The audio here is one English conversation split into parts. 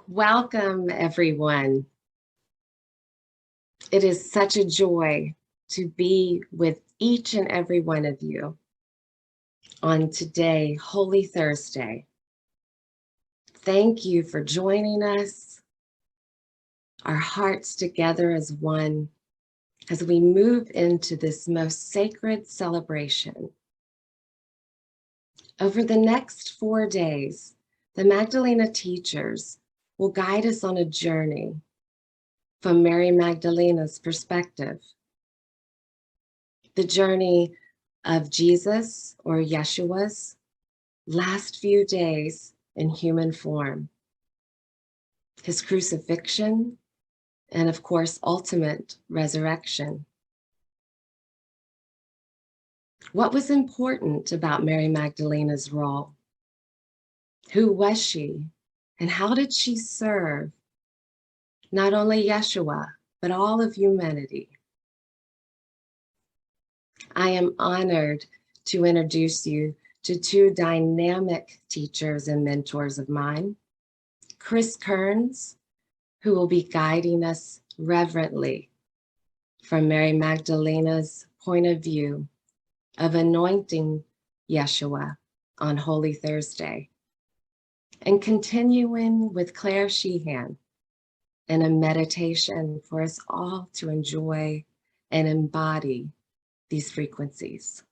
Welcome, everyone. It is such a joy to be with each and every one of you on today, Holy Thursday. Thank you for joining us, our hearts together as one, as we move into this most sacred celebration. Over the next 4 days, the Magdalena teachers will guide us on a journey from Mary Magdalena's perspective. The journey of Jesus, or Yeshua's, last few days in human form, his crucifixion, and of course, ultimate resurrection. What was important about Mary Magdalena's role? Who was she, and how did she serve not only Yeshua, but all of humanity? I am honored to introduce you to two dynamic teachers and mentors of mine, Chris Kearns, who will be guiding us reverently from Mary Magdalena's point of view of anointing Yeshua on Holy Thursday, and continuing with Claire Sheehan in a meditation for us all to enjoy and embody these frequencies.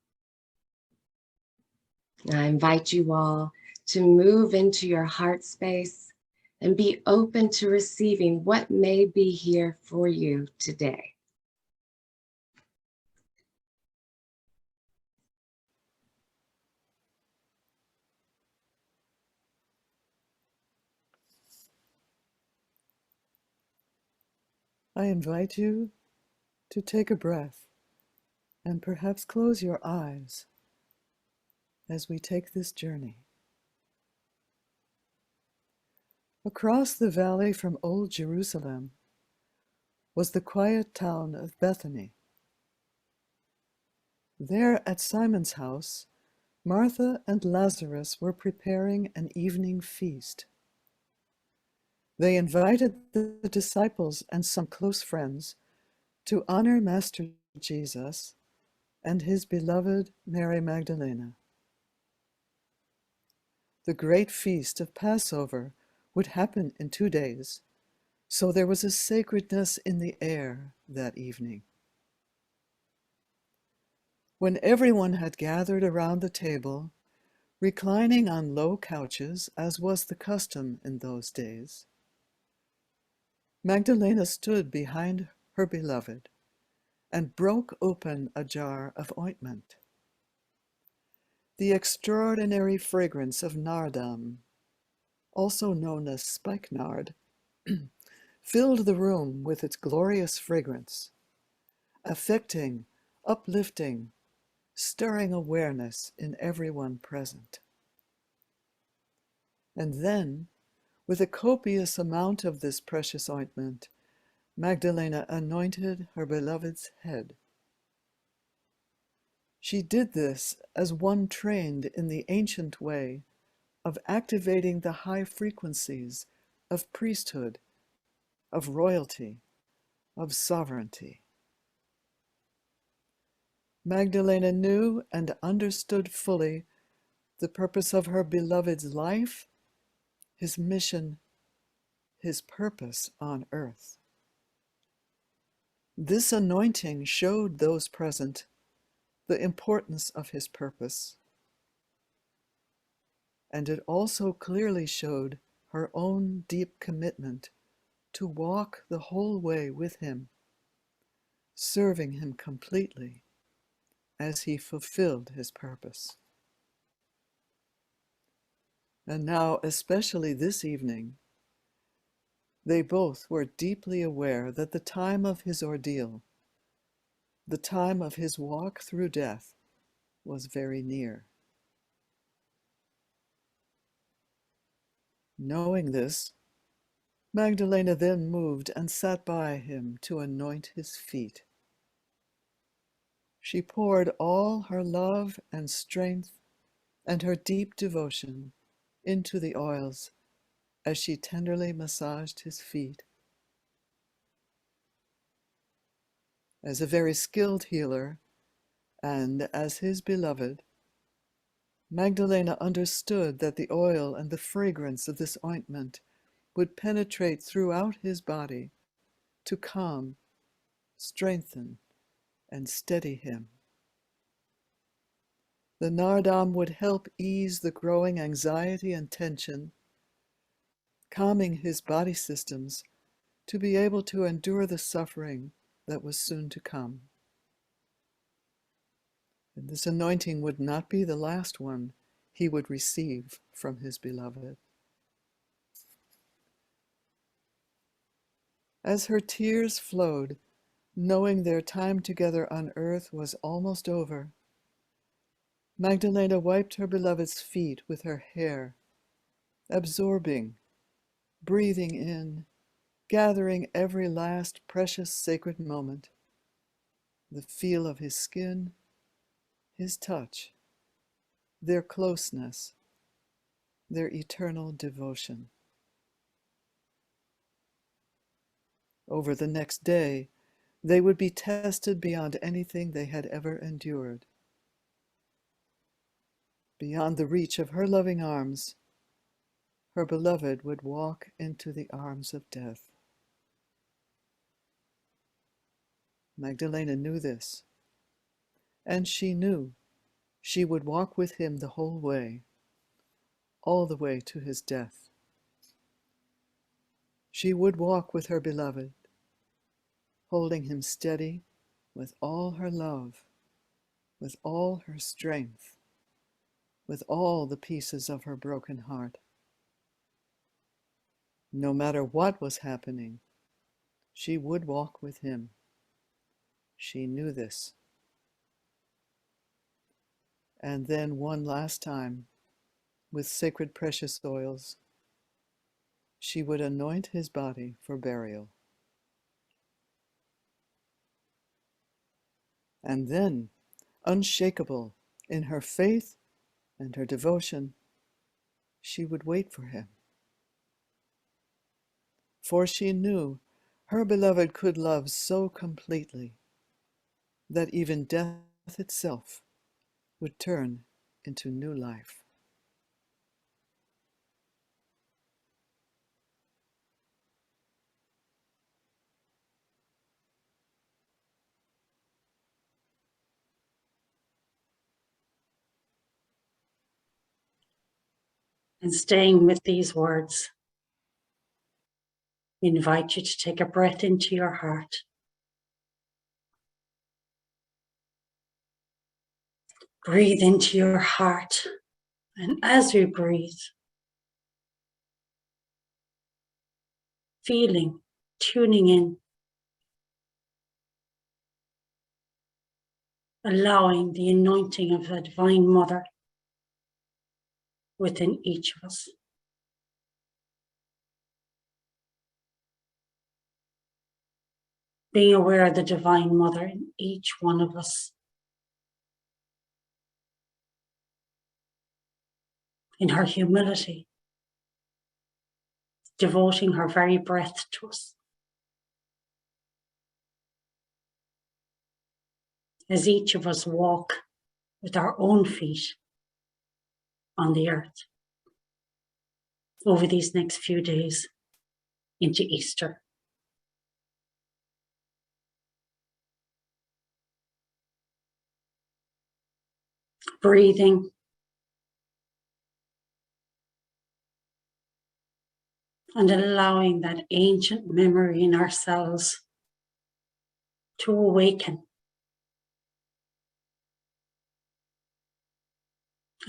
I invite you all to move into your heart space and be open to receiving what may be here for you today. I invite you to take a breath and perhaps close your eyes as we take this journey. Across the valley from Old Jerusalem was the quiet town of Bethany. There at Simon's house, Martha and Lazarus were preparing an evening feast. They invited the disciples and some close friends to honor Master Jesus and his beloved Mary Magdalena. The great feast of Passover would happen in 2 days, so there was a sacredness in the air that evening. When everyone had gathered around the table, reclining on low couches, as was the custom in those days, Magdalena stood behind her beloved and broke open a jar of ointment. The extraordinary fragrance of nardum, also known as spikenard, filled the room with its glorious fragrance, affecting, uplifting, stirring awareness in everyone present. And then, with a copious amount of this precious ointment, Magdalena anointed her beloved's head. She did this as one trained in the ancient way of activating the high frequencies of priesthood, of royalty, of sovereignty. Magdalena knew and understood fully the purpose of her beloved's life, his mission, his purpose on earth. This anointing showed those present the importance of his purpose, and it also clearly showed her own deep commitment to walk the whole way with him, serving him completely as he fulfilled his purpose. And now, especially this evening, they both were deeply aware that the time of his ordeal, the time of his walk through death, was very near. Knowing this, Magdalena then moved and sat by him to anoint his feet. She poured all her love and strength and her deep devotion into the oils as she tenderly massaged his feet. As a very skilled healer, and as his beloved, Magdalena understood that the oil and the fragrance of this ointment would penetrate throughout his body to calm, strengthen, and steady him. The nardam would help ease the growing anxiety and tension, calming his body systems to be able to endure the suffering that was soon to come. And this anointing would not be the last one he would receive from his beloved. As her tears flowed, knowing their time together on earth was almost over, Magdalena wiped her beloved's feet with her hair, absorbing, breathing in, gathering every last precious sacred moment, the feel of his skin, his touch, their closeness, their eternal devotion. Over the next day, they would be tested beyond anything they had ever endured. Beyond the reach of her loving arms, her beloved would walk into the arms of death. Magdalena knew this, and she knew she would walk with him the whole way, all the way to his death. She would walk with her beloved, holding him steady with all her love, with all her strength, with all the pieces of her broken heart. No matter what was happening, she would walk with him. She knew this. And then one last time, with sacred precious oils, she would anoint his body for burial. And then, unshakable in her faith and her devotion, she would wait for him. For she knew her beloved could love so completely that even death itself would turn into new life. And staying with these words, we invite you to take a breath into your heart. Breathe into your heart. And as we breathe, feeling, tuning in, allowing the anointing of the Divine Mother within each of us. Being aware of the Divine Mother in each one of us. In her humility, devoting her very breath to us. As each of us walk with our own feet on the earth over these next few days into Easter. Breathing, and allowing that ancient memory in ourselves to awaken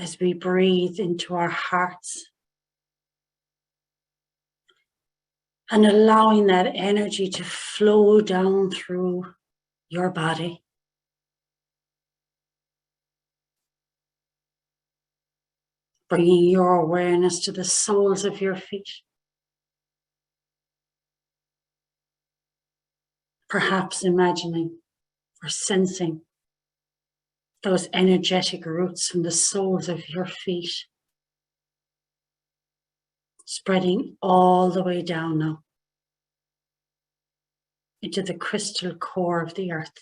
as we breathe into our hearts, and allowing that energy to flow down through your body. Bringing your awareness to the soles of your feet. Perhaps imagining or sensing those energetic roots from the soles of your feet spreading all the way down now into the crystal core of the earth,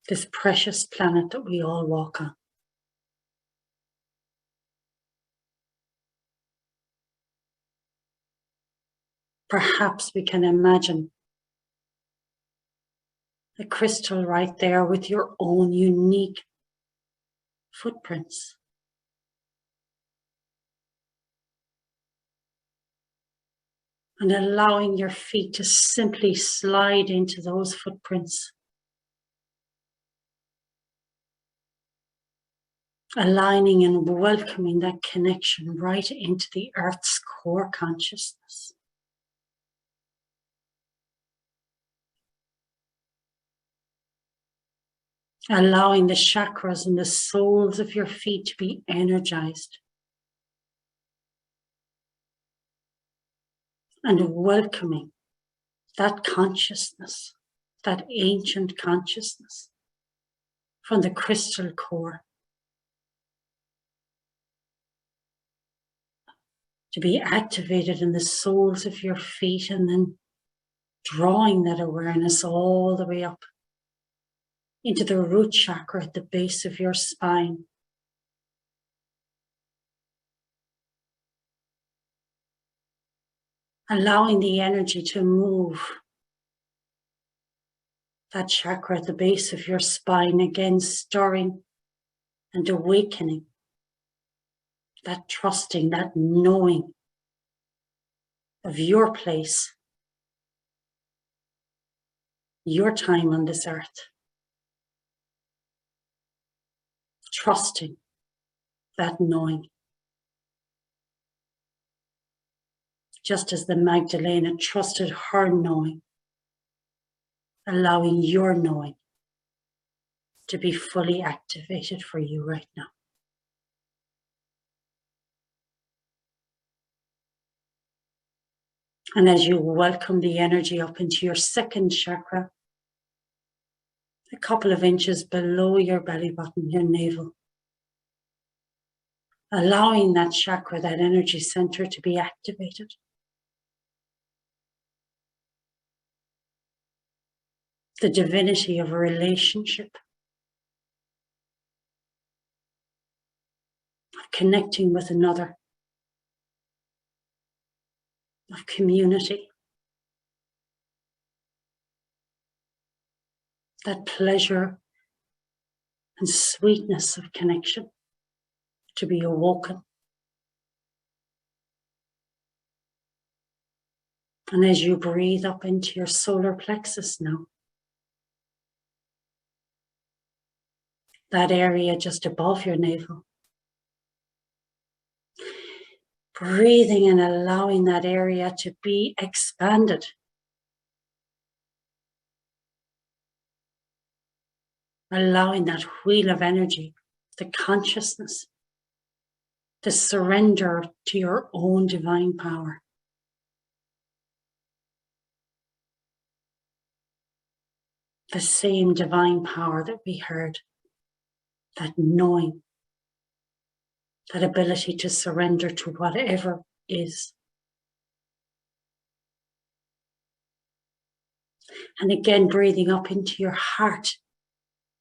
this precious planet that we all walk on. Perhaps we can imagine the crystal right there with your own unique footprints. And allowing your feet to simply slide into those footprints. Aligning and welcoming that connection right into the earth's core consciousness. Allowing the chakras and the soles of your feet to be energized. And welcoming that consciousness, that ancient consciousness from the crystal core to be activated in the soles of your feet, and then drawing that awareness all the way up into the root chakra at the base of your spine. Allowing the energy to move that chakra at the base of your spine, again stirring and awakening that trusting, that knowing of your place, your time on this earth. Trusting that knowing. Just as the Magdalena trusted her knowing, allowing your knowing to be fully activated for you right now. And as you welcome the energy up into your second chakra, a couple of inches below your belly button, your navel, allowing that chakra, that energy center, to be activated. The divinity of a relationship, of connecting with another, of community, that pleasure and sweetness of connection to be awoken. And as you breathe up into your solar plexus now, that area just above your navel, breathing and allowing that area to be expanded. Allowing that wheel of energy, the consciousness, to surrender to your own divine power. The same divine power that we heard, that knowing, that ability to surrender to whatever is. And again, breathing up into your heart.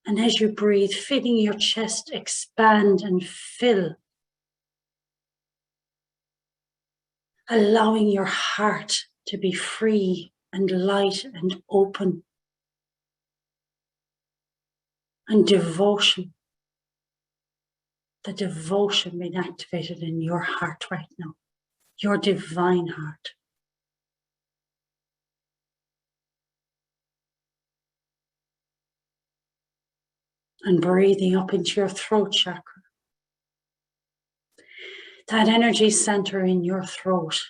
And as you breathe, feeling your chest expand and fill. Allowing your heart to be free and light and open. And devotion. The devotion being activated in your heart right now. Your divine heart. And breathing up into your throat chakra. That energy center in your throat.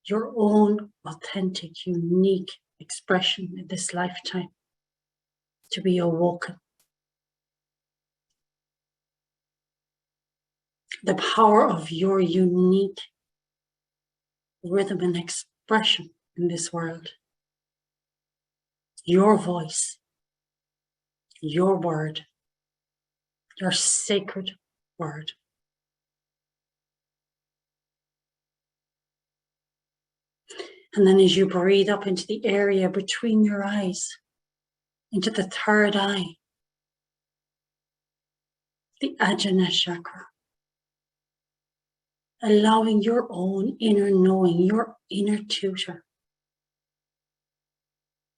Your own authentic, unique expression in this lifetime. To be awoken. The power of your unique rhythm and expression in this world. Your voice. Your word. Your sacred word. And then as you breathe up into the area between your eyes, into the third eye, the Ajna chakra, allowing your own inner knowing, your inner tutor,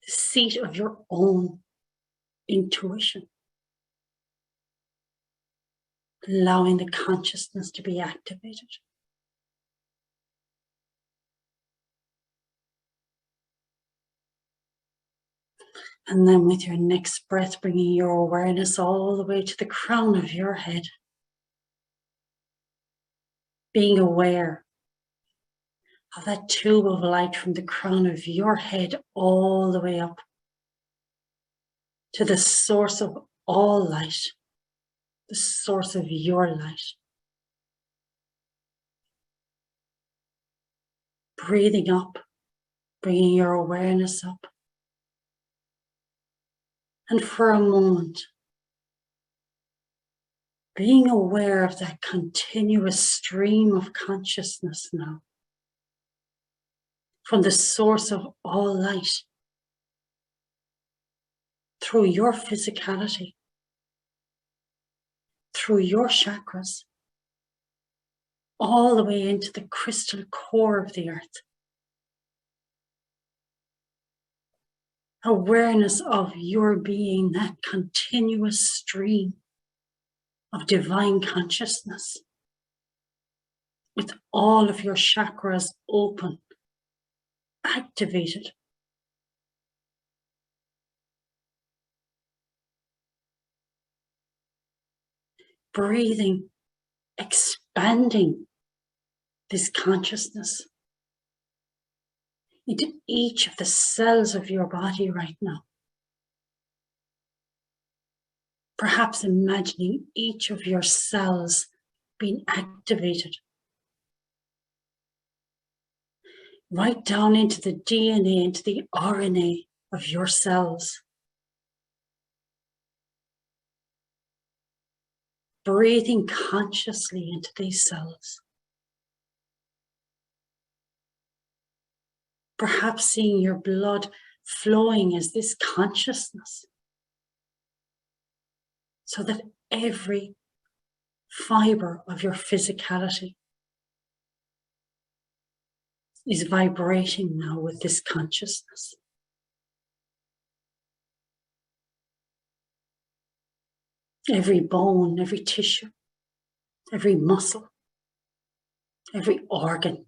the seat of your own intuition, allowing the consciousness to be activated. And then with your next breath, bringing your awareness all the way to the crown of your head, being aware of that tube of light from the crown of your head all the way up to the source of all light, the source of your light. Breathing up, bringing your awareness up. And for a moment, being aware of that continuous stream of consciousness now, from the source of all light, through your physicality, through your chakras, all the way into the crystal core of the earth. Awareness of your being, that continuous stream of divine consciousness, with all of your chakras open, activated. Breathing, expanding this consciousness into each of the cells of your body right now. Perhaps imagining each of your cells being activated. Right down into the DNA, into the RNA of your cells. Breathing consciously into these cells. Perhaps seeing your blood flowing as this consciousness, so that every fiber of your physicality is vibrating now with this consciousness. Every bone, every tissue, every muscle, every organ,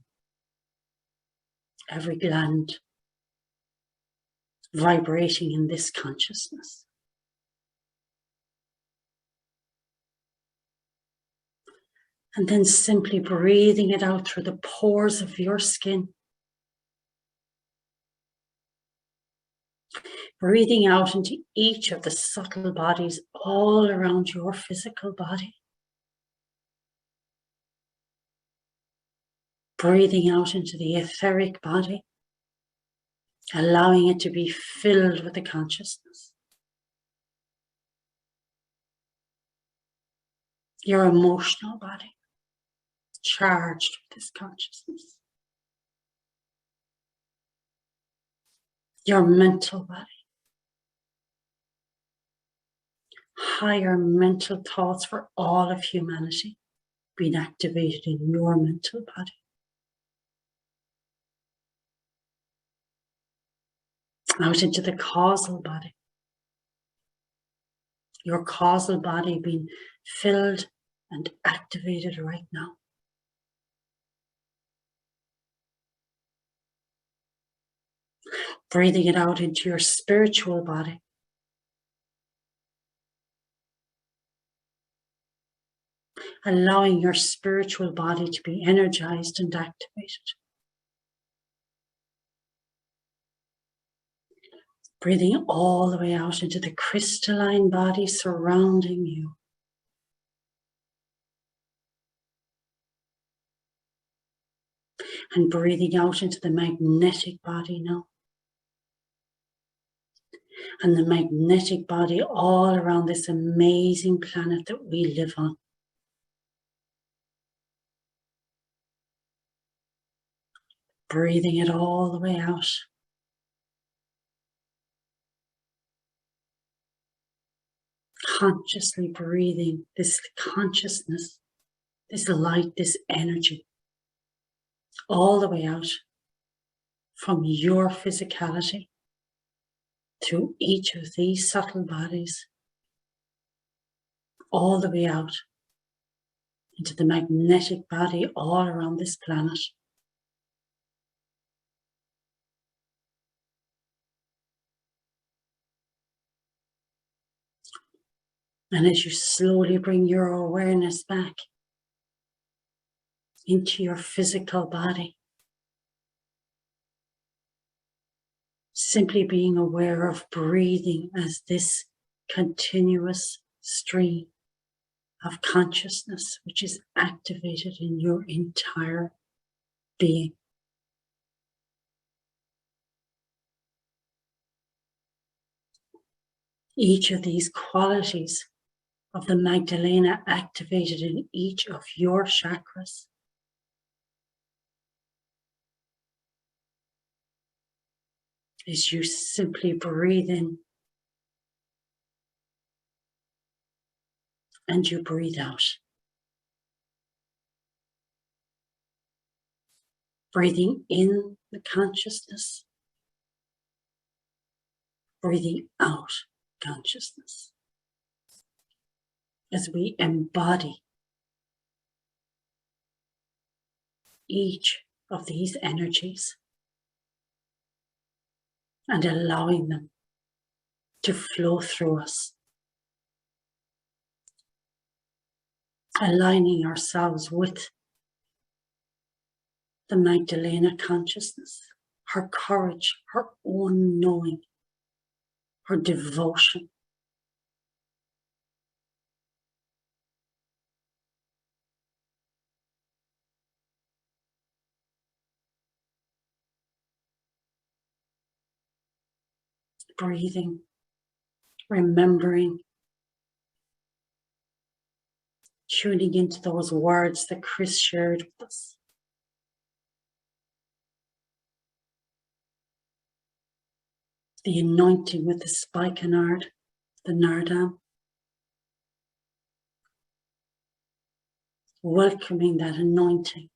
every gland, vibrating in this consciousness. And then simply breathing it out through the pores of your skin. Breathing out into each of the subtle bodies all around your physical body. Breathing out into the etheric body, allowing it to be filled with the consciousness. Your emotional body, charged with this consciousness. Your mental body, higher mental thoughts for all of humanity being activated in your mental body. Out into the causal body. Your causal body being filled and activated right now. Breathing it out into your spiritual body. Allowing your spiritual body to be energized and activated. Breathing all the way out into the crystalline body surrounding you. And breathing out into the magnetic body now. And the magnetic body all around this amazing planet that we live on. breathing it all the way out. Consciously breathing this consciousness, this light, this energy, all the way out from your physicality through each of these subtle bodies, all the way out into the magnetic body all around this planet. And as you slowly bring your awareness back into your physical body, simply being aware of breathing as this continuous stream of consciousness, which is activated in your entire being. Each of these qualities of the Magdalena activated in each of your chakras. As you simply breathe in and you breathe out. Breathing in the consciousness, breathing out consciousness. As we embody each of these energies and allowing them to flow through us, aligning ourselves with the Magdalena consciousness, her courage, her own knowing, her devotion. Breathing, remembering, tuning into those words that Chris shared with us. The anointing with the spikenard, the nardam. Welcoming that anointing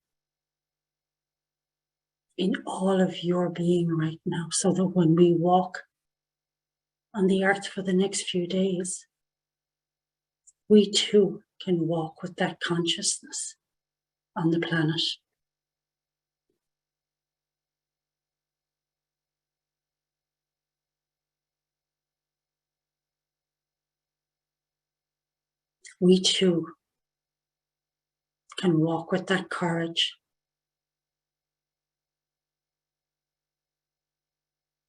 in all of your being right now, so that when we walk on the earth for the next few days, we too can walk with that consciousness on the planet. We too can walk with that courage.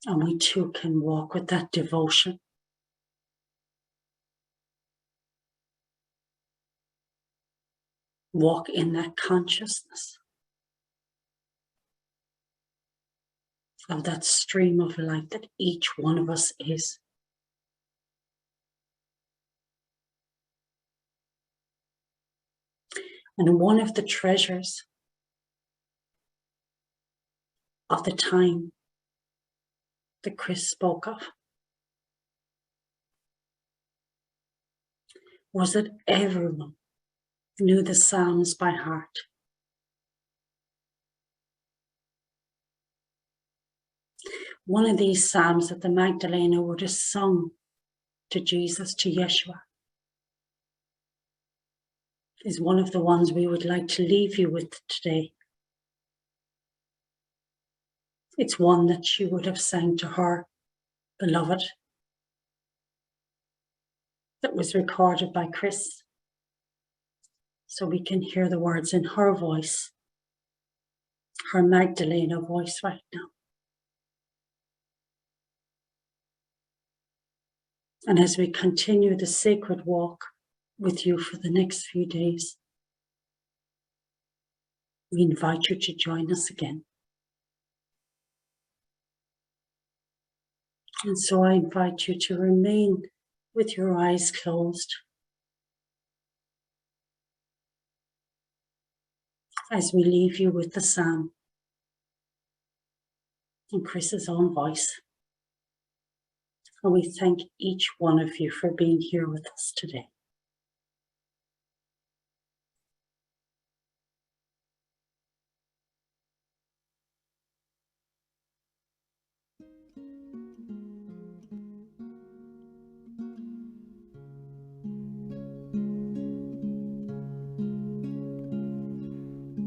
And we too can walk with that devotion. Walk in that consciousness of that stream of light that each one of us is. And one of the treasures of the time that Chris spoke of was that everyone knew the Psalms by heart. One of these Psalms that the Magdalena would have sung to Jesus, to Yeshua, is one of the ones we would like to leave you with today. It's one that she would have sang to her beloved, that was recorded by Chris, so we can hear the words in her voice, her Magdalena voice right now. And as we continue the sacred walk with you for the next few days, we invite you to join us again. And so I invite you to remain with your eyes closed as we leave you with the psalm. in Chris's own voice. And we thank each one of you for being here with us today.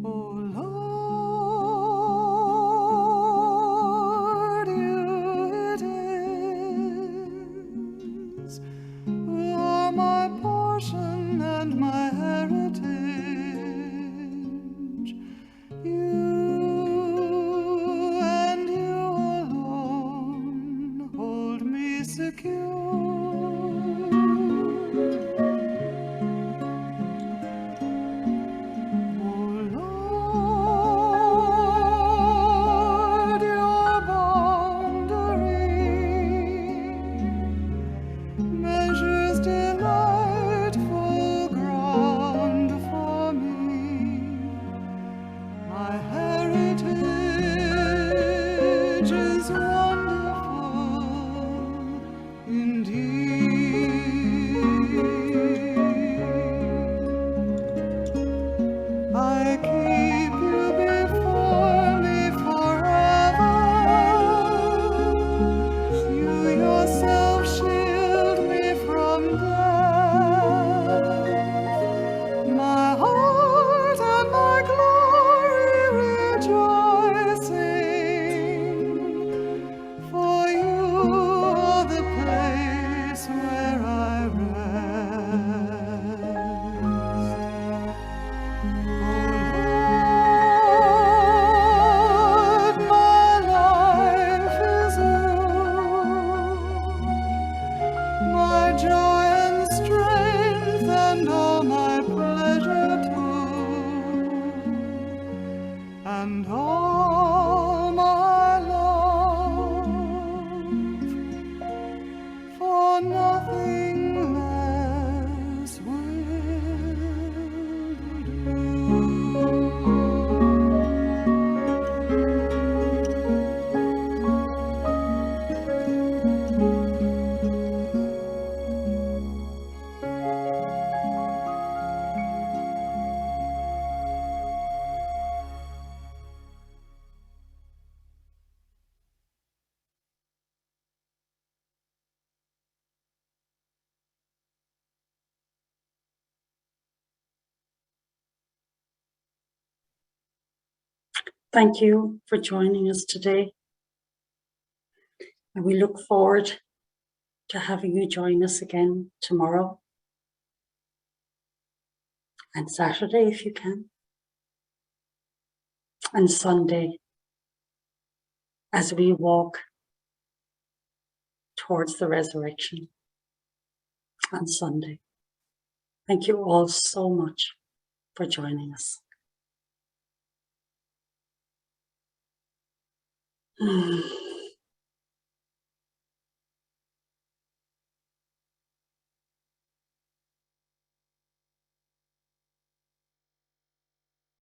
Oh Lord, you it is who are my portion and my heritage. You and you alone hold me secure. Oh Lord, your boundary measures delightful ground for me. My heritage is wonderful indeed. I keep you before me forever. You yourself shield me from death. My heart and my glory rejoicing, for you are the place where I rest. Lord, my life is you, my joy and strength, and all my pleasure too, and all my love, for nothing less will do. Thank you for joining us today. And we look forward to having you join us again tomorrow and Saturday if you can, and Sunday as we walk towards the resurrection on Sunday. Thank you all so much for joining us.